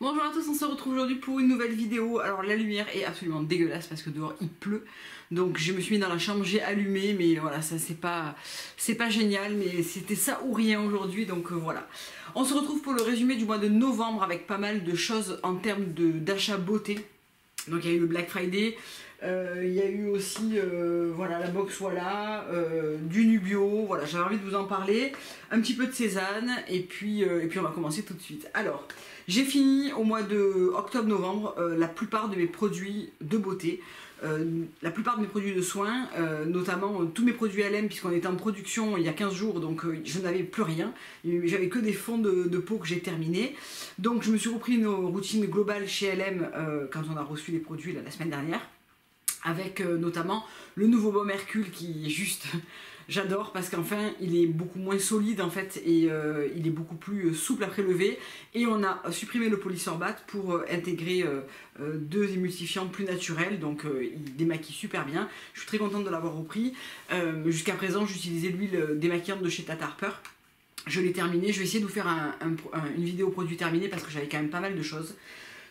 Bonjour à tous, on se retrouve aujourd'hui pour une nouvelle vidéo. Alors la lumière est absolument dégueulasse parce que dehors il pleut. Donc je me suis mis dans la chambre, j'ai allumé, mais voilà, ça c'est pas génial, mais c'était ça ou rien aujourd'hui, donc voilà. On se retrouve pour le résumé du mois de novembre avec pas mal de choses en termes d'achat beauté. Donc il y a eu le Black Friday, il y a eu aussi voilà, la box voilà, du Nubio, voilà, j'avais envie de vous en parler, un petit peu de Cézanne, et puis on va commencer tout de suite. Alors, j'ai fini au mois de octobre-novembre la plupart de mes produits de beauté, la plupart de mes produits de soins, notamment tous mes produits LM, puisqu'on était en production il y a 15 jours, donc je n'avais plus rien, j'avais que des fonds de peau que j'ai terminés. Donc je me suis repris une routine globale chez LM quand on a reçu les produits la semaine dernière, avec notamment le nouveau baume Hercule qui est juste... J'adore parce qu'enfin il est beaucoup moins solide en fait et il est beaucoup plus souple à prélever, et on a supprimé le polysorbate pour intégrer deux émulsifiants plus naturels, donc il démaquille super bien. Je suis très contente de l'avoir repris. Jusqu'à présent j'utilisais l'huile démaquillante de chez Tata Harper. Je l'ai terminé, je vais essayer de vous faire une vidéo produit terminé parce que j'avais quand même pas mal de choses.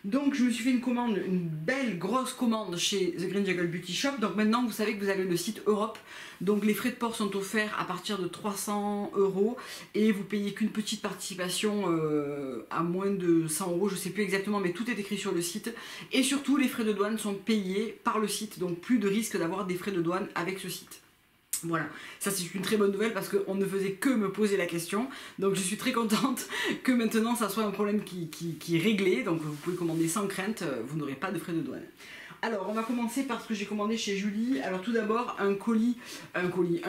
Donc je me suis fait une commande, une belle grosse commande chez The Green Jungle Beauty Shop. Donc maintenant vous savez que vous avez le site Europe, donc les frais de port sont offerts à partir de 300 € et vous payez qu'une petite participation à moins de 100 €, je sais plus exactement, mais tout est écrit sur le site. Et surtout les frais de douane sont payés par le site, donc plus de risque d'avoir des frais de douane avec ce site. Voilà, ça c'est une très bonne nouvelle parce qu'on ne faisait que me poser la question, donc je suis très contente que maintenant ça soit un problème qui est réglé, donc vous pouvez commander sans crainte, vous n'aurez pas de frais de douane. Alors on va commencer par ce que j'ai commandé chez Julie. Alors tout d'abord un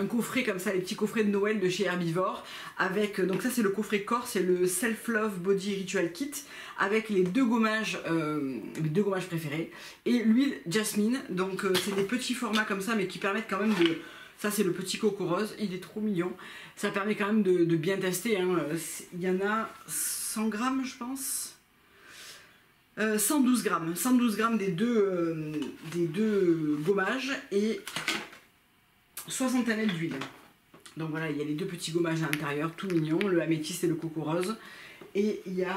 coffret comme ça, les petits coffrets de Noël de chez Herbivore, avec, donc ça c'est le coffret corps, c'est le Self Love Body Ritual Kit, avec les deux gommages préférés, et l'huile Jasmine, donc c'est des petits formats comme ça mais qui permettent quand même de... Ça c'est le petit coco rose, il est trop mignon. Ça permet quand même de bien tester, hein. Il y en a 100 grammes je pense. 112 grammes des deux gommages et 60 ml d'huile. Donc voilà, il y a les deux petits gommages à l'intérieur, tout mignon, le améthyste et le coco rose. Et il y a...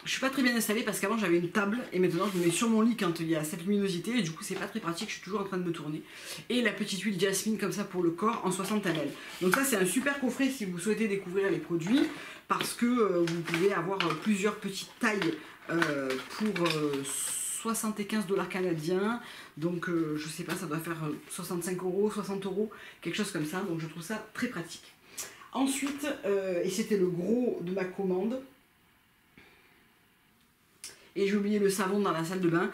Je suis pas très bien installée parce qu'avant j'avais une table et maintenant je me mets sur mon lit quand il y a cette luminosité et du coup c'est pas très pratique, je suis toujours en train de me tourner. Et la petite huile Jasmine comme ça pour le corps en 60 ml. Donc ça c'est un super coffret si vous souhaitez découvrir les produits, parce que vous pouvez avoir plusieurs petites tailles pour 75 $ canadiens. Donc je sais pas, ça doit faire 65 €, 60 €, quelque chose comme ça. Donc je trouve ça très pratique. Ensuite, et c'était le gros de ma commande, et j'ai oublié le savon dans la salle de bain,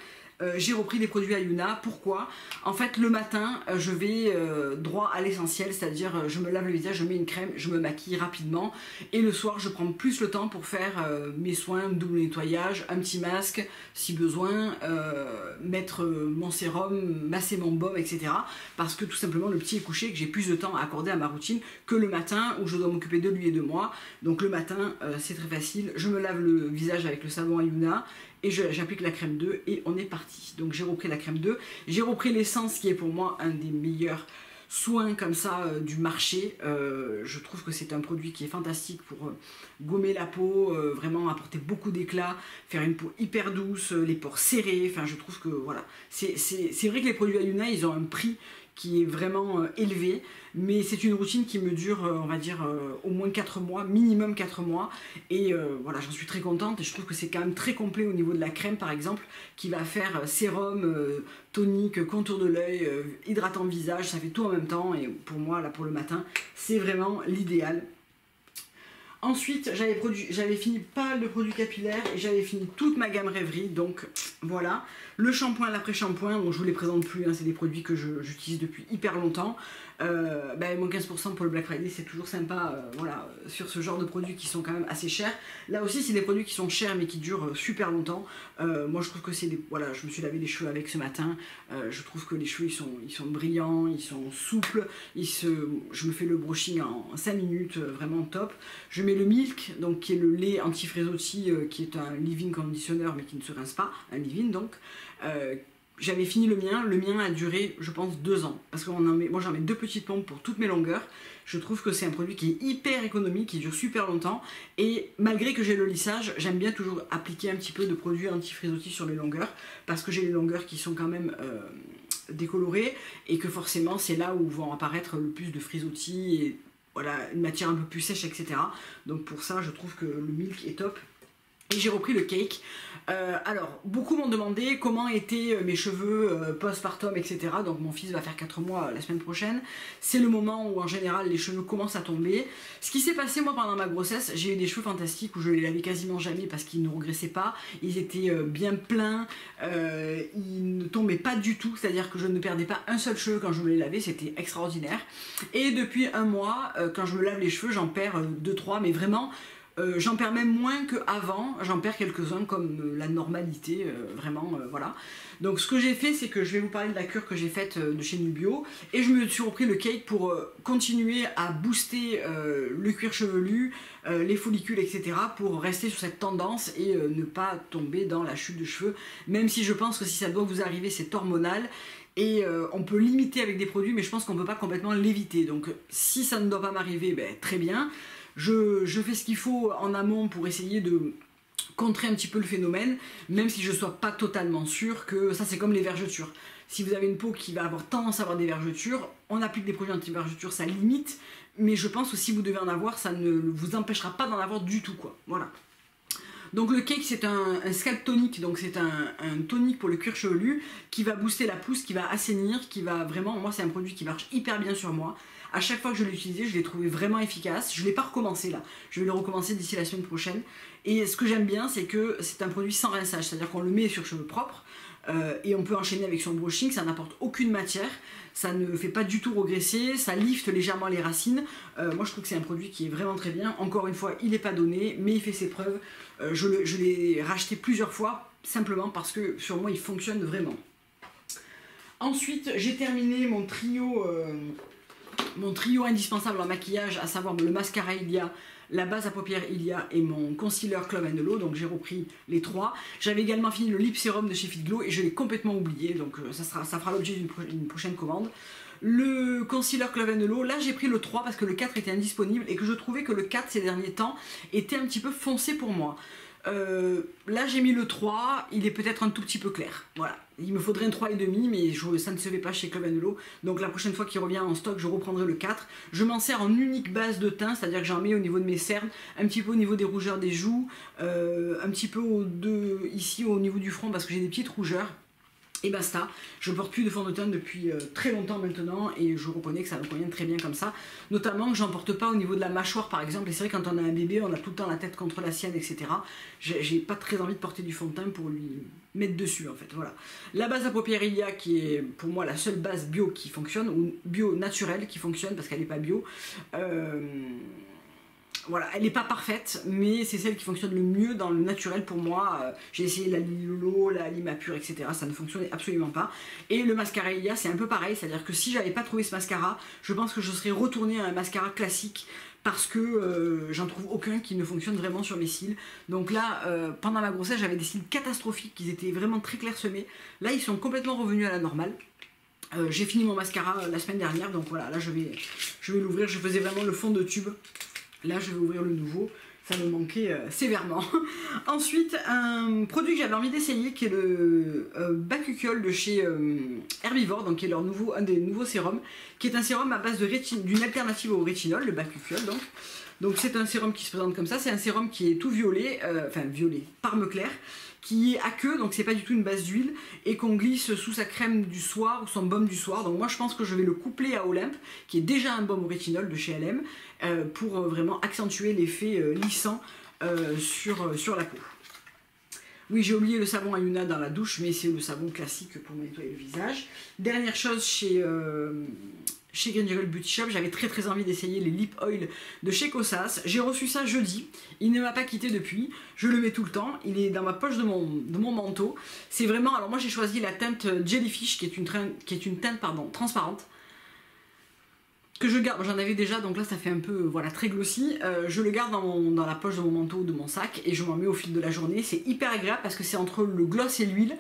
j'ai repris des produits Ayuna. Pourquoi? En fait le matin je vais droit à l'essentiel, c'est-à-dire je me lave le visage, je mets une crème, je me maquille rapidement, et le soir je prends plus le temps pour faire mes soins, double nettoyage, un petit masque si besoin, mettre mon sérum, masser mon baume, etc. Parce que tout simplement le petit est couché et que j'ai plus de temps à accorder à ma routine que le matin où je dois m'occuper de lui et de moi. Donc le matin c'est très facile, je me lave le visage avec le savon Ayuna et j'applique la crème 2 et on est parti. Donc j'ai repris la crème 2, j'ai repris l'essence qui est pour moi un des meilleurs soins comme ça du marché. Je trouve que c'est un produit qui est fantastique pour gommer la peau, vraiment apporter beaucoup d'éclat, faire une peau hyper douce, les pores serrés, enfin je trouve que voilà. C'est vrai que les produits Ayuna ils ont un prix qui est vraiment élevé, mais c'est une routine qui me dure on va dire au moins 4 mois, minimum 4 mois, et voilà, j'en suis très contente et je trouve que c'est quand même très complet au niveau de la crème par exemple, qui va faire sérum, tonique, contour de l'œil, hydratant visage, ça fait tout en même temps, et pour moi là pour le matin c'est vraiment l'idéal. Ensuite, j'avais fini pas mal de produits capillaires et j'avais fini toute ma gamme rêverie, donc voilà. Le shampoing, l'après-shampoing, bon, je vous les présente plus, hein, c'est des produits que j'utilise depuis hyper longtemps. Moins 15% pour le Black Friday, c'est toujours sympa, voilà, sur ce genre de produits qui sont quand même assez chers. Là aussi, c'est des produits qui sont chers mais qui durent super longtemps. Moi, je trouve que c'est des... Voilà, je me suis lavé les cheveux avec ce matin. Je trouve que les cheveux, ils sont brillants, ils sont souples. Je me fais le brushing en 5 minutes, vraiment top. Je mets le Milk, donc qui est le lait anti-frésotti, qui est un leave-in conditioner mais qui ne se rince pas, un leave-in donc. j'avais fini le mien a duré je pense 2 ans, parce que moi j'en mets 2 petites pompes pour toutes mes longueurs. Je trouve que c'est un produit qui est hyper économique, qui dure super longtemps, et malgré que j'ai le lissage, j'aime bien toujours appliquer un petit peu de produit anti-frisottis sur les longueurs, parce que j'ai les longueurs qui sont quand même décolorées, et que forcément c'est là où vont apparaître le plus de frisottis, et voilà, une matière un peu plus sèche, etc. Donc pour ça je trouve que le Milk est top. Et j'ai repris le Cake. Alors, beaucoup m'ont demandé comment étaient mes cheveux postpartum, etc. Donc mon fils va faire 4 mois la semaine prochaine. C'est le moment où en général les cheveux commencent à tomber. Ce qui s'est passé moi pendant ma grossesse, j'ai eu des cheveux fantastiques où je les lavais quasiment jamais parce qu'ils ne regressaient pas. Ils étaient bien pleins, ils ne tombaient pas du tout. C'est-à-dire que je ne perdais pas un seul cheveu quand je me les lavais, c'était extraordinaire. Et depuis 1 mois, quand je me lave les cheveux, j'en perds 2-3, mais vraiment... j'en perds même moins qu'avant, j'en perds quelques-uns comme la normalité, vraiment, voilà. Donc ce que j'ai fait, c'est que je vais vous parler de la cure que j'ai faite de chez Nubio, et je me suis repris le Cake pour continuer à booster le cuir chevelu, les follicules, etc. pour rester sur cette tendance et ne pas tomber dans la chute de cheveux, même si je pense que si ça doit vous arriver, c'est hormonal. Et on peut limiter avec des produits, mais je pense qu'on ne peut pas complètement l'éviter. Donc si ça ne doit pas m'arriver, ben, très bien. Je fais ce qu'il faut en amont pour essayer de contrer un petit peu le phénomène, même si je ne sois pas totalement sûre que ça c'est comme les vergetures. Si vous avez une peau qui va avoir tendance à avoir des vergetures, on applique des produits anti-vergetures, ça limite, mais je pense que si vous devez en avoir, ça ne vous empêchera pas d'en avoir du tout, quoi. Voilà. Donc le Cake c'est un scalp tonic, donc c'est un tonic pour le cuir chevelu qui va booster la pousse, qui va assainir, qui va vraiment, moi c'est un produit qui marche hyper bien sur moi. À chaque fois que je l'ai utilisé, je l'ai trouvé vraiment efficace. Je ne l'ai pas recommencé là, je vais le recommencer d'ici la semaine prochaine. Et ce que j'aime bien, c'est que c'est un produit sans rinçage, c'est-à-dire qu'on le met sur cheveux propres et on peut enchaîner avec son brushing, ça n'apporte aucune matière, ça ne fait pas du tout regresser, ça lifte légèrement les racines. Moi je trouve que c'est un produit qui est vraiment très bien. Encore une fois, il n'est pas donné, mais il fait ses preuves. Je l'ai racheté plusieurs fois, simplement parce que sur moi il fonctionne vraiment. Ensuite, j'ai terminé mon trio indispensable en maquillage, à savoir le mascara Ilia, la base à paupières Ilia et mon concealer Club & Hello, donc j'ai repris les 3. J'avais également fini le lip sérum de chez Fit Glow et je l'ai complètement oublié, donc ça fera l'objet d'une prochaine commande. Le concealer Club & Hello, là j'ai pris le 3 parce que le 4 était indisponible et que je trouvais que le 4 ces derniers temps était un petit peu foncé pour moi. Là j'ai mis le 3, il est peut-être un tout petit peu clair, voilà. Il me faudrait un 3,5 mais ça ne se fait pas chez Club & Hello, donc la prochaine fois qu'il revient en stock je reprendrai le 4. Je m'en sers en unique base de teint, c'est-à-dire que j'en mets au niveau de mes cernes, un petit peu au niveau des rougeurs des joues, un petit peu ici au niveau du front parce que j'ai des petites rougeurs. Et basta, je porte plus de fond de teint depuis très longtemps maintenant et je reconnais que ça me convient très bien comme ça. Notamment que j'en porte pas au niveau de la mâchoire par exemple, et c'est vrai quand on a un bébé on a tout le temps la tête contre la sienne, etc. J'ai pas très envie de porter du fond de teint pour lui mettre dessus en fait, voilà. La base à paupières Ilia qui est pour moi la seule base bio qui fonctionne, ou bio naturelle qui fonctionne parce qu'elle n'est pas bio. Voilà, elle n'est pas parfaite, mais c'est celle qui fonctionne le mieux dans le naturel pour moi. J'ai essayé la Lilolo, la Lima Pure, etc. Ça ne fonctionnait absolument pas. Et le mascara Ilia, c'est un peu pareil, c'est-à-dire que si j'avais pas trouvé ce mascara, je pense que je serais retournée à un mascara classique parce que j'en trouve aucun qui ne fonctionne vraiment sur mes cils. Donc là, pendant ma grossesse, j'avais des cils catastrophiques, ils étaient vraiment très clairsemés. Là, ils sont complètement revenus à la normale. J'ai fini mon mascara la semaine dernière, donc voilà, là je vais l'ouvrir. Je faisais vraiment le fond de tube. Là, je vais ouvrir le nouveau. Ça me manquait sévèrement. Ensuite, un produit que j'avais envie d'essayer qui est le Bakuchiol de chez Herbivore, donc qui est un des nouveaux sérums, qui est un sérum à base d'une alternative au rétinol, le Bakuchiol donc. Donc c'est un sérum qui se présente comme ça, c'est un sérum qui est tout violet, enfin violet, parme clair, qui est aqueux, donc c'est pas du tout une base d'huile, et qu'on glisse sous sa crème du soir ou son baume du soir. Donc moi je pense que je vais le coupler à Olympe, qui est déjà un baume au rétinol de chez LM, pour vraiment accentuer l'effet lissant sur la peau. Oui, j'ai oublié le savon Ayuna dans la douche, mais c'est le savon classique pour nettoyer le visage. Dernière chose chez Green Girl Beauty Shop, j'avais très envie d'essayer les lip oil de chez Kosas. J'ai reçu ça jeudi, il ne m'a pas quitté depuis, je le mets tout le temps, il est dans ma poche de mon manteau. C'est vraiment, alors moi j'ai choisi la teinte Jellyfish qui est une teinte transparente, que je garde, j'en avais déjà donc là ça fait un peu voilà, très glossy, je le garde dans la poche de mon manteau, de mon sac, et je m'en mets au fil de la journée. C'est hyper agréable parce que c'est entre le gloss et l'huile.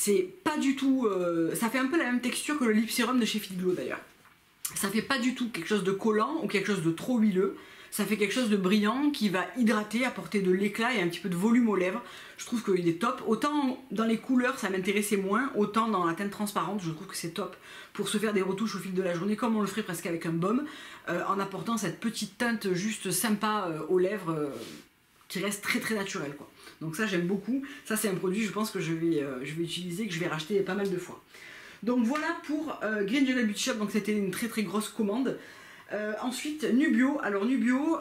C'est pas du tout... ça fait un peu la même texture que le lip serum de chez Fit Glow d'ailleurs. Ça fait pas du tout quelque chose de collant ou quelque chose de trop huileux. Ça fait quelque chose de brillant qui va hydrater, apporter de l'éclat et un petit peu de volume aux lèvres. Je trouve qu'il est top. Autant dans les couleurs ça m'intéressait moins, autant dans la teinte transparente je trouve que c'est top pour se faire des retouches au fil de la journée comme on le ferait presque avec un baume, en apportant cette petite teinte juste sympa aux lèvres qui reste très très naturelle quoi. Donc ça j'aime beaucoup. Ça c'est un produit je pense que je vais utiliser, que je vais racheter pas mal de fois. Donc voilà pour Green Jungle Beauty Shop, donc c'était une très très grosse commande. Ensuite Nubio, alors Nubio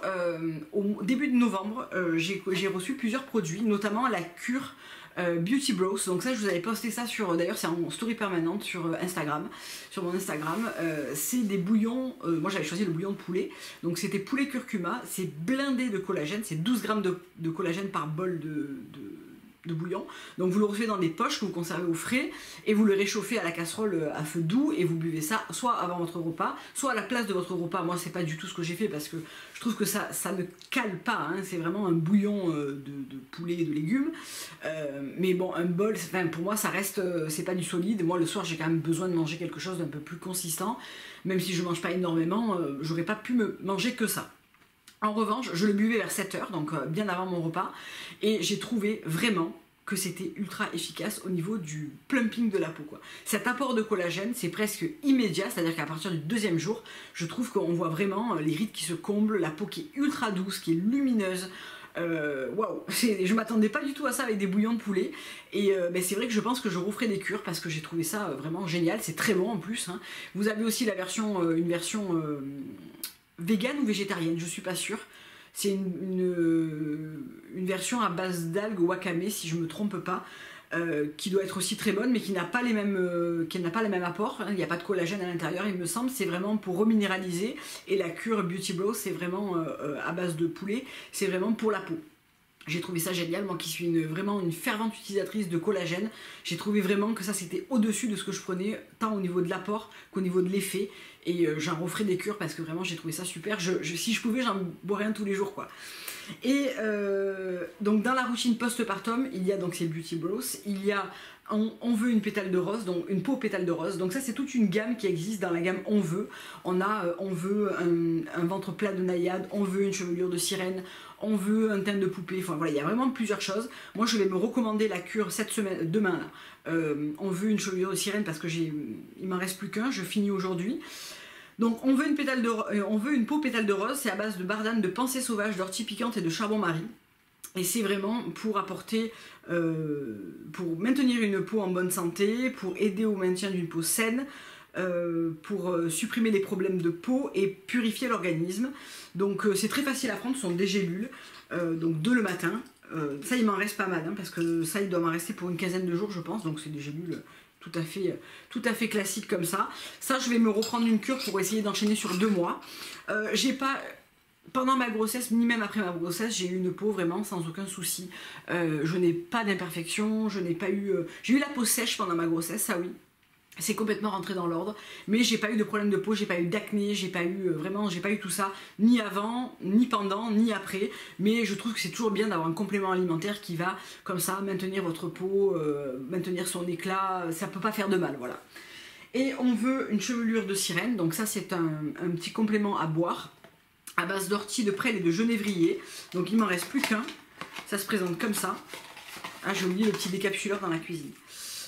au début de novembre j'ai reçu plusieurs produits, notamment la cure Beauty Bros. Donc ça je vous avais posté ça sur, d'ailleurs c'est en story permanente sur Instagram, sur mon Instagram. C'est des bouillons, moi j'avais choisi le bouillon de poulet, donc c'était poulet curcuma, c'est blindé de collagène, c'est 12 grammes de collagène par bol de bouillon. Donc vous le recevez dans des poches que vous conservez au frais et vous le réchauffez à la casserole à feu doux et vous buvez ça soit avant votre repas, soit à la place de votre repas. Moi c'est pas du tout ce que j'ai fait parce que je trouve que ça ne cale pas, hein. C'est vraiment un bouillon de poulet et de légumes. Mais bon, un bol, enfin, pour moi ça reste, c'est pas du solide. Moi le soir j'ai quand même besoin de manger quelque chose d'un peu plus consistant. Même si je mange pas énormément, j'aurais pas pu me manger que ça. En revanche, je le buvais vers 7h, donc bien avant mon repas, et j'ai trouvé vraiment que c'était ultra efficace au niveau du plumping de la peau, quoi. Cet apport de collagène, c'est presque immédiat, c'est-à-dire qu'à partir du 2e jour, je trouve qu'on voit vraiment les rides qui se comblent, la peau qui est ultra douce, qui est lumineuse. Waouh, je m'attendais pas du tout à ça avec des bouillons de poulet et c'est vrai que je pense que je referai des cures parce que j'ai trouvé ça vraiment génial, c'est très bon en plus, hein. Vous avez aussi la version, une version vegan ou végétarienne, je suis pas sûre. C'est une version à base d'algues wakame si je me trompe pas, qui doit être aussi très bonne mais qui n'a pas les mêmes apports, hein. Il n'y a pas de collagène à l'intérieur il me semble, c'est vraiment pour reminéraliser, et la cure Beauty Bros c'est vraiment à base de poulet, c'est vraiment pour la peau. J'ai trouvé ça génial, moi qui suis vraiment une fervente utilisatrice de collagène. J'ai trouvé vraiment que ça c'était au-dessus de ce que je prenais, tant au niveau de l'apport qu'au niveau de l'effet. Et j'en referai des cures parce que vraiment j'ai trouvé ça super. Si je pouvais, j'en boirais un tous les jours, quoi. Et donc dans la routine post-partum, il y a donc ces Beauty Bros, il y a on veut une pétale de rose, donc une peau pétale de rose. Donc ça c'est toute une gamme qui existe dans la gamme on veut. On veut un ventre plat de naïade, on veut une chevelure de sirène, on veut un teint de poupée. Enfin voilà, il y a vraiment plusieurs choses. Moi je vais me recommander la cure cette semaine, demain là. On veut une chevelure de sirène parce que il m'en reste plus qu'un, je finis aujourd'hui. Donc on veut une peau pétale de rose, c'est à base de bardane, de pensée sauvage, d'ortie piquante et de charbon-marie. Et c'est vraiment pour apporter, pour maintenir une peau en bonne santé, pour aider au maintien d'une peau saine, pour supprimer les problèmes de peau et purifier l'organisme. Donc c'est très facile à prendre, ce sont des gélules, donc 2 le matin. Ça il m'en reste pas mal, hein, parce que ça il doit m'en rester pour une quinzaine de jours je pense, donc c'est des gélules tout à fait classiques comme ça. Ça je vais me reprendre une cure pour essayer d'enchaîner sur 2 mois. J'ai pas... Pendant ma grossesse, ni même après ma grossesse, j'ai eu une peau vraiment sans aucun souci. Je n'ai pas d'imperfection, je n'ai pas eu... j'ai eu la peau sèche pendant ma grossesse, ça oui. C'est complètement rentré dans l'ordre, mais j'ai pas eu de problème de peau, j'ai pas eu d'acné, j'ai pas eu tout ça, ni avant, ni pendant, ni après. Mais je trouve que c'est toujours bien d'avoir un complément alimentaire qui va, comme ça, maintenir votre peau, maintenir son éclat, ça peut pas faire de mal, voilà. Et on veut une chevelure de sirène, donc ça c'est un petit complément à boire, à base d'ortie, de prêle et de genévrier. Donc il m'en reste plus qu'un, ça se présente comme ça. Ah, j'ai oublié le petit décapsuleur dans la cuisine.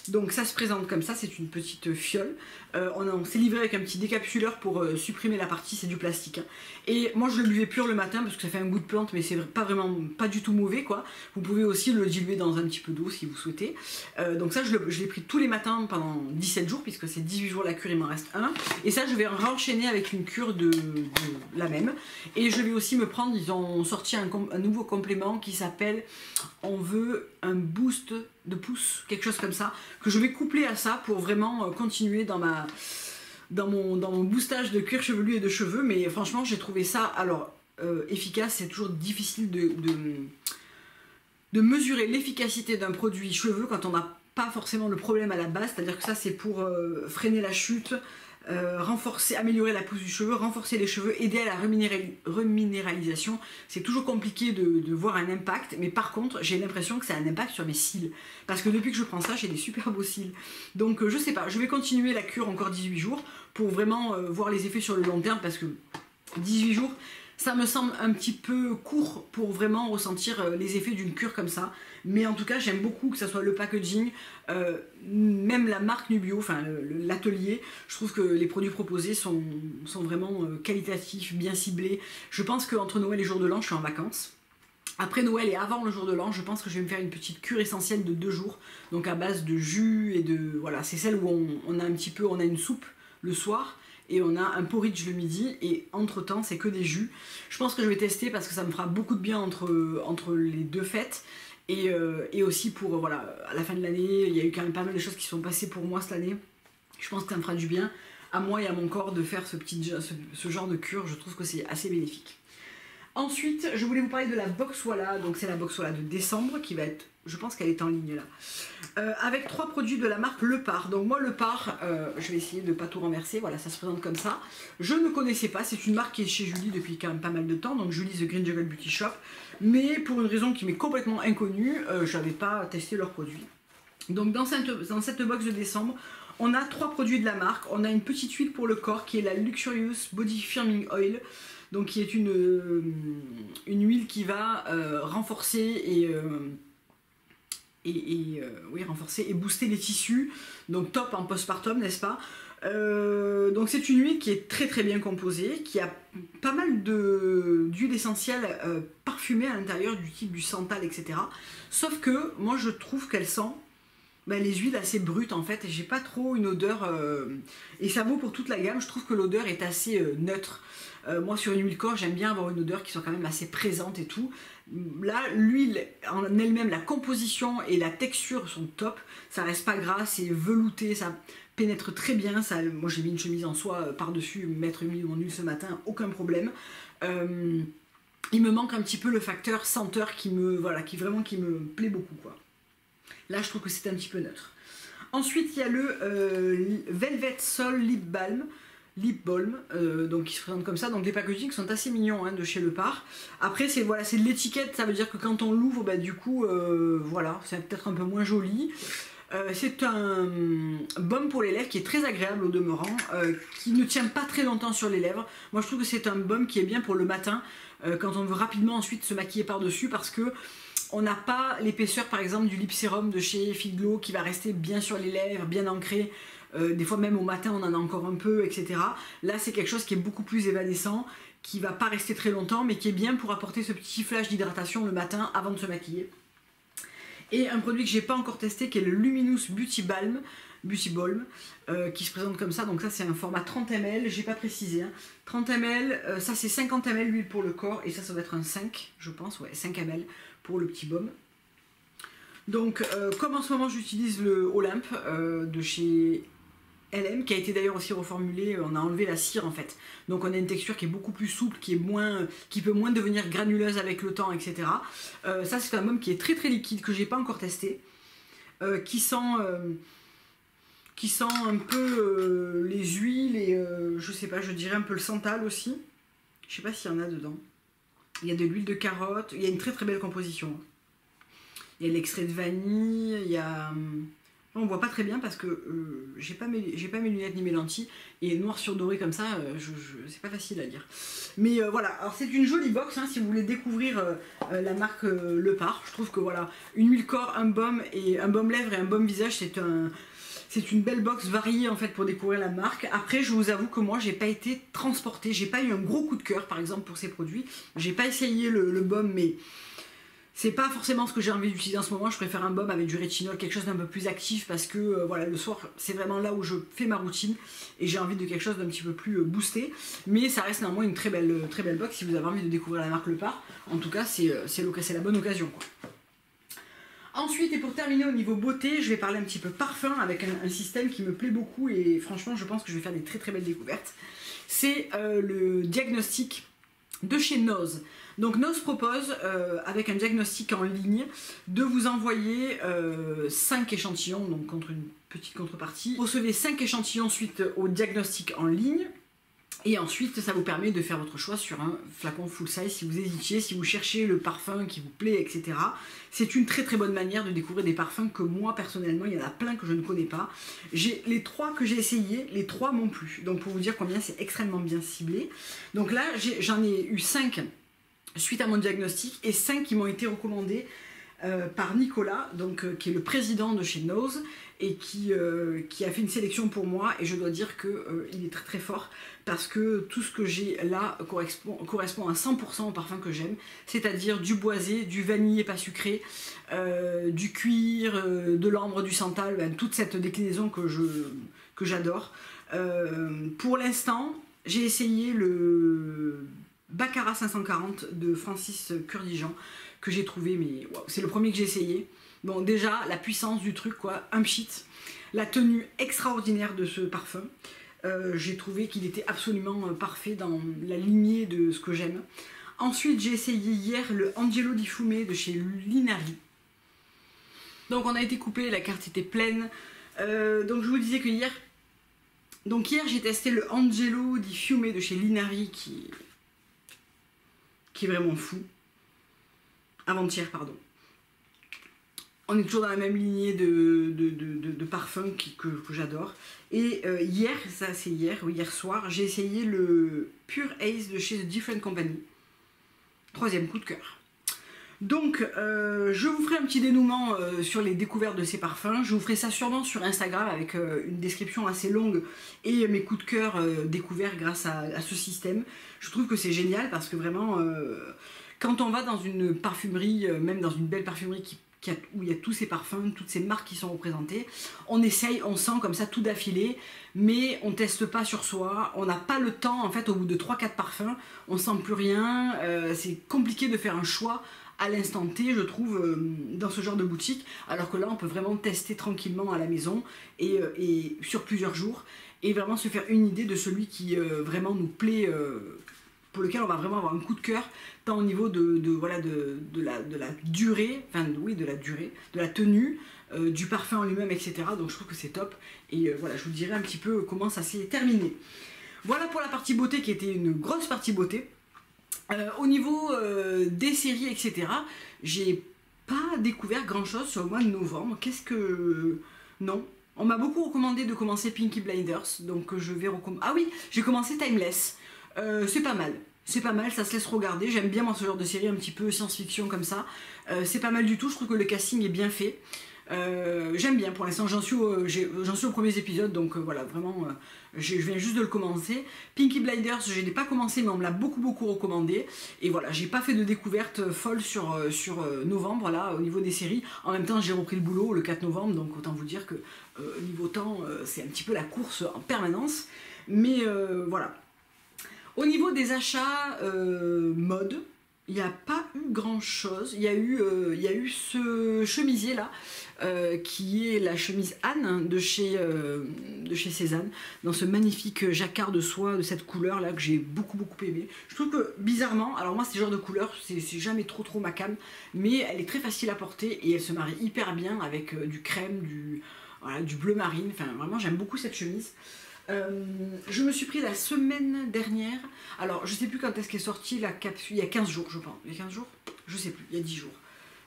Donc ça se présente comme ça, c'est une petite fiole. On s'est livré avec un petit décapsuleur pour supprimer la partie, c'est du plastique, hein. Et moi je le buvais pur le matin parce que ça fait un goût de plante, mais c'est pas du tout mauvais, quoi. Vous pouvez aussi le diluer dans un petit peu d'eau si vous souhaitez. Donc ça je l'ai pris tous les matins pendant 17 jours, puisque c'est 18 jours la cure, il m'en reste un. Et ça je vais renchaîner avec une cure de la même. Et je vais aussi me prendre, ils ont sorti un nouveau complément qui s'appelle on veut un boost de pouce, quelque chose comme ça, que je vais coupler à ça pour vraiment continuer dans mon boostage de cuir chevelu et de cheveux. Mais franchement j'ai trouvé ça alors efficace. C'est toujours difficile de mesurer l'efficacité d'un produit cheveux quand on n'a pas forcément le problème à la base, c'est à dire que ça c'est pour freiner la chute, renforcer, améliorer la pousse du cheveu, renforcer les cheveux, aider à la reminéralisation. C'est toujours compliqué de voir un impact, mais par contre j'ai l'impression que ça a un impact sur mes cils, parce que depuis que je prends ça j'ai des super beaux cils. Donc je sais pas, je vais continuer la cure encore 18 jours pour vraiment voir les effets sur le long terme, parce que 18 jours ça me semble un petit peu court pour vraiment ressentir les effets d'une cure comme ça. Mais en tout cas, j'aime beaucoup que ça soit le packaging, même la marque Nubio, enfin l'atelier. Je trouve que les produits proposés sont vraiment qualitatifs, bien ciblés. Je pense qu'entre Noël et jour de l'an, je suis en vacances. Après Noël et avant le jour de l'an, je pense que je vais me faire une petite cure essentielle de 2 jours. Donc à base de jus et de... Voilà, c'est celle où on a un petit peu, on a une soupe le soir. Et on a un porridge le midi, et entre temps c'est que des jus. Je pense que je vais tester parce que ça me fera beaucoup de bien entre les 2 fêtes. Et aussi pour, voilà, à la fin de l'année, il y a eu quand même pas mal de choses qui sont passées pour moi cette année. Je pense que ça me fera du bien à moi et à mon corps de faire ce genre de cure. Je trouve que c'est assez bénéfique. Ensuite, je voulais vous parler de la box Walla. Donc c'est la box Walla de décembre qui va être, je pense qu'elle est en ligne là, avec 3 produits de la marque Lepar. Donc moi Lepar, je vais essayer de ne pas tout renverser. Voilà, ça se présente comme ça. Je ne connaissais pas, c'est une marque qui est chez Julie depuis quand même pas mal de temps, donc Julie The Green Jungle Beauty Shop. Mais pour une raison qui m'est complètement inconnue, je n'avais pas testé leurs produits. Donc dans cette box de décembre, on a 3 produits de la marque. On a une petite huile pour le corps qui est la Luxurious Body Firming Oil. Donc qui est une huile qui va renforcer renforcer et booster les tissus. Donc top en postpartum, n'est-ce pas? Donc c'est une huile qui est très très bien composée, qui a pas mal d'huile essentielle parfumée à l'intérieur, du type du santal, etc. Sauf que moi je trouve qu'elle sent les huiles assez brutes en fait, et j'ai pas trop une odeur, et ça vaut pour toute la gamme. Je trouve que l'odeur est assez neutre. Moi sur une huile corps j'aime bien avoir une odeur qui soit quand même assez présente et tout. Là l'huile en elle-même, la composition et la texture sont top. Ça reste pas gras, c'est velouté, ça pénètre très bien. Moi j'ai mis une chemise en soie par-dessus, mettre mon huile ce matin, aucun problème. Il me manque un petit peu le facteur senteur qui me plaît beaucoup quoi. Là je trouve que c'est un petit peu neutre. Ensuite il y a le Velvet Soul Lip Balm. Donc qui se présente comme ça. Donc les packaging sont assez mignons de chez Lepar. Après c'est de l'étiquette, ça veut dire que quand on l'ouvre, du coup voilà, c'est peut-être un peu moins joli. C'est un baume pour les lèvres qui est très agréable au demeurant, qui ne tient pas très longtemps sur les lèvres. Moi je trouve que c'est un baume qui est bien pour le matin, quand on veut rapidement ensuite se maquiller par dessus, parce que on n'a pas l'épaisseur par exemple du lip sérum de chez Fit Glow qui va rester bien sur les lèvres, bien ancré. Des fois même au matin on en a encore un peu, etc. Là c'est quelque chose qui est beaucoup plus évanescent, qui va pas rester très longtemps, mais qui est bien pour apporter ce petit flash d'hydratation le matin avant de se maquiller. Et un produit que j'ai pas encore testé qui est le Luminous Beauty Balm, qui se présente comme ça. Donc ça c'est un format 30 ml, j'ai pas précisé, 30 ml, ça c'est 50 ml l'huile pour le corps, et ça doit être un 5 je pense, ouais, 5 ml pour le petit baume. Donc comme en ce moment j'utilise le Olympe de chez LM, qui a été d'ailleurs aussi reformulé, on a enlevé la cire en fait, donc on a une texture qui est beaucoup plus souple, qui peut moins devenir granuleuse avec le temps, etc. Ça c'est un baume qui est très très liquide, que j'ai pas encore testé, qui sent un peu les huiles et je sais pas, je dirais un peu le santal aussi. Je sais pas s'il y en a dedans. Il y a de l'huile de carotte, il y a une très très belle composition. Il y a l'extrait de vanille, il y a... On voit pas très bien parce que j'ai pas mes lunettes ni mes lentilles, et noir sur doré comme ça, c'est pas facile à lire. Mais voilà, alors c'est une jolie box si vous voulez découvrir la marque Lepar. Je trouve que voilà, une huile corps, un baume lèvres et un baume visage, c'est une belle box variée en fait pour découvrir la marque. Après je vous avoue que moi j'ai pas été transportée, j'ai pas eu un gros coup de cœur par exemple pour ces produits. J'ai pas essayé le baume, mais c'est pas forcément ce que j'ai envie d'utiliser en ce moment. Je préfère un baume avec du rétinol, quelque chose d'un peu plus actif, parce que voilà, le soir c'est vraiment là où je fais ma routine et j'ai envie de quelque chose d'un petit peu plus boosté. Mais ça reste néanmoins une très belle box si vous avez envie de découvrir la marque Lepar. En tout cas c'est la bonne occasion quoi. Ensuite, et pour terminer au niveau beauté, je vais parler un petit peu parfum avec un système qui me plaît beaucoup, et franchement je pense que je vais faire des très belles découvertes. C'est le Diagnostic de chez Nose. Donc Nose propose, avec un diagnostic en ligne, de vous envoyer 5 échantillons, donc contre une petite contrepartie. Vous recevez 5 échantillons suite au diagnostic en ligne. Et ensuite, ça vous permet de faire votre choix sur un flacon full size si vous hésitiez, si vous cherchez le parfum qui vous plaît, etc. C'est une très très bonne manière de découvrir des parfums que moi, personnellement, il y en a plein que je ne connais pas. Les 3 que j'ai essayés, les 3 m'ont plu. Donc pour vous dire combien c'est extrêmement bien ciblé. Donc là, j'en ai eu 5 suite à mon diagnostic et 5 qui m'ont été recommandés par Nicolas, donc, qui est le président de chez Nose et qui a fait une sélection pour moi, et je dois dire qu'il est très très fort parce que tout ce que j'ai là correspond à 100% au parfum que j'aime, c'est-à-dire du boisé, du vanillé pas sucré, du cuir, de l'ambre, du santal, ben, toute cette déclinaison que j'adore. Pour l'instant, j'ai essayé le Baccarat 540 de Francis Kurkdjian que j'ai trouvé, mais wow, c'est le premier que j'ai essayé. Bon, déjà, la puissance du truc, quoi, un pchit. La tenue extraordinaire de ce parfum. J'ai trouvé qu'il était absolument parfait dans la lignée de ce que j'aime. Ensuite, j'ai essayé hier le Angelo di Fume de chez Linari. Donc, on a été coupé, la carte était pleine. Donc, je vous disais que hier... Donc, hier, j'ai testé le Angelo di Fume de chez Linari qui est vraiment fou. Avant-hier, pardon. On est toujours dans la même lignée de parfums que j'adore. Et hier, ça c'est hier, oui, hier soir, j'ai essayé le Pure Ace de chez The Different Company. 3e coup de cœur. Donc, je vous ferai un petit dénouement sur les découvertes de ces parfums. Je vous ferai ça sûrement sur Instagram avec une description assez longue et mes coups de cœur découverts grâce à ce système. Je trouve que c'est génial parce que vraiment, quand on va dans une parfumerie, même dans une belle parfumerie où il y a tous ces parfums, toutes ces marques qui sont représentées, on essaye, on sent comme ça tout d'affilée, mais on teste pas sur soi, on n'a pas le temps, en fait, au bout de 3-4 parfums, on sent plus rien, c'est compliqué de faire un choix à l'instant T, je trouve, dans ce genre de boutique, alors que là, on peut vraiment tester tranquillement à la maison et sur plusieurs jours, et vraiment se faire une idée de celui qui vraiment nous plaît, pour lequel on va vraiment avoir un coup de cœur, tant au niveau de la durée, enfin oui, de la durée, de la tenue, du parfum en lui-même, etc. Donc je trouve que c'est top. Et voilà, je vous dirai un petit peu comment ça s'est terminé. Voilà pour la partie beauté qui était une grosse partie beauté. Au niveau des séries, etc., j'ai pas découvert grand chose sur le mois de novembre. Qu'est-ce que... Non. On m'a beaucoup recommandé de commencer Peaky Blinders, donc je vais recommander... Ah oui, j'ai commencé Timeless. C'est pas mal. C'est pas mal, ça se laisse regarder. J'aime bien moi ce genre de série un petit peu science-fiction comme ça. C'est pas mal du tout, je trouve que le casting est bien fait. J'aime bien, pour l'instant j'en suis aux premiers épisodes, donc voilà, vraiment, je viens juste de le commencer. Peaky Blinders, je n'ai pas commencé, mais on me l'a beaucoup recommandé. Et voilà, j'ai pas fait de découverte folle sur novembre, là, au niveau des séries. En même temps, j'ai repris le boulot le 4 novembre, donc autant vous dire que niveau temps, c'est un petit peu la course en permanence. Mais voilà. Au niveau des achats mode, il n'y a pas eu grand chose. Il y a eu ce chemisier là, qui est la chemise Anne de chez Cézanne, dans ce magnifique jacquard de soie de cette couleur là que j'ai beaucoup aimé. Je trouve que bizarrement, alors moi c'est ce genre de couleur, c'est jamais trop ma came, mais elle est très facile à porter et elle se marie hyper bien avec du crème, du bleu marine. Enfin vraiment j'aime beaucoup cette chemise. Je me suis pris la semaine dernière, alors je sais plus quand est-ce qu'est sortie la capsule, il y a 15 jours je pense, il y a 15 jours, je sais plus, il y a 10 jours,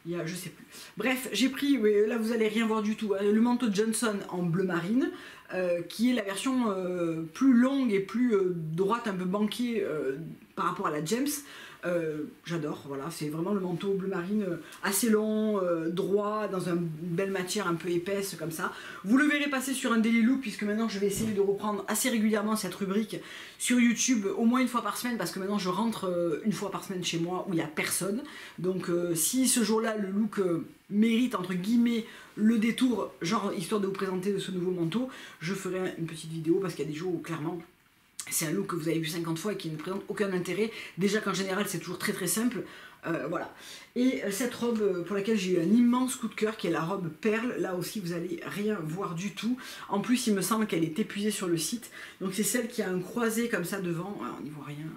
je sais plus. Bref, j'ai pris, là vous allez rien voir du tout, le manteau Johnson en bleu marine, qui est la version plus longue et plus droite, un peu banquier par rapport à la James. J'adore, voilà, c'est vraiment le manteau bleu marine assez long, droit, dans une belle matière un peu épaisse comme ça. Vous le verrez passer sur un daily look, puisque maintenant je vais essayer de reprendre assez régulièrement cette rubrique sur YouTube, au moins une fois par semaine, parce que maintenant je rentre une fois par semaine chez moi où il n'y a personne. Donc si ce jour-là le look mérite entre guillemets le détour, genre histoire de vous présenter ce nouveau manteau, je ferai une petite vidéo, parce qu'il y a des jours où clairement c'est un look que vous avez vu 50 fois et qui ne présente aucun intérêt. Déjà qu'en général c'est toujours très simple. Voilà. Et cette robe pour laquelle j'ai eu un immense coup de cœur, qui est la robe perle, là aussi vous allez rien voir du tout. En plus il me semble qu'elle est épuisée sur le site. Donc c'est celle qui a un croisé comme ça devant. Alors, on n'y voit rien.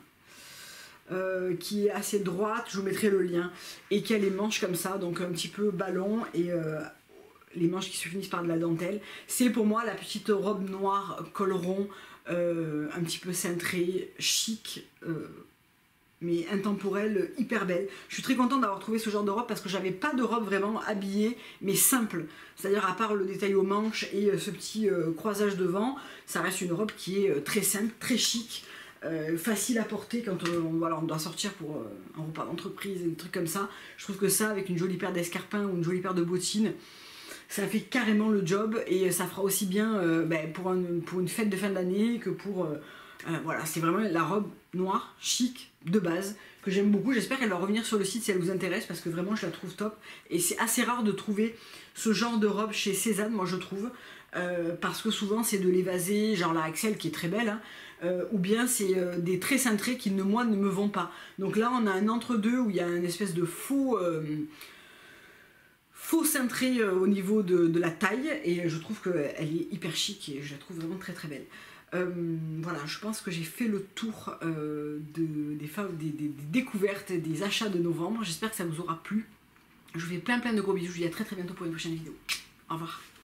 qui est assez droite, je vous mettrai le lien, et qui a les manches comme ça, donc un petit peu ballon, et les manches qui se finissent par de la dentelle. C'est pour moi la petite robe noire col rond, un petit peu cintrée, chic, mais intemporelle, hyper belle. Je suis très contente d'avoir trouvé ce genre de robe parce que j'avais pas de robe vraiment habillée, mais simple. C'est-à-dire à part le détail aux manches et ce petit croisage devant, ça reste une robe qui est très simple, très chic, facile à porter quand voilà, on doit sortir pour un repas d'entreprise, des trucs comme ça. Je trouve que ça, avec une jolie paire d'escarpins ou une jolie paire de bottines, ça fait carrément le job et ça fera aussi bien pour une fête de fin d'année que pour... voilà, c'est vraiment la robe noire, chic, de base, que j'aime beaucoup. J'espère qu'elle va revenir sur le site si elle vous intéresse, parce que vraiment je la trouve top. Et c'est assez rare de trouver ce genre de robe chez Cézanne, moi je trouve, parce que souvent c'est de l'évasé, genre la Axel qui est très belle, hein, ou bien c'est des traits cintrés qui, moi, ne me vont pas. Donc là on a un entre-deux où il y a une espèce de faux cintré au niveau de la taille, et je trouve qu'elle est hyper chic et je la trouve vraiment très très belle. Voilà, je pense que j'ai fait le tour des découvertes, des achats de novembre. J'espère que ça vous aura plu. Je vous fais plein de gros bisous. Je vous dis à très bientôt pour une prochaine vidéo. Au revoir.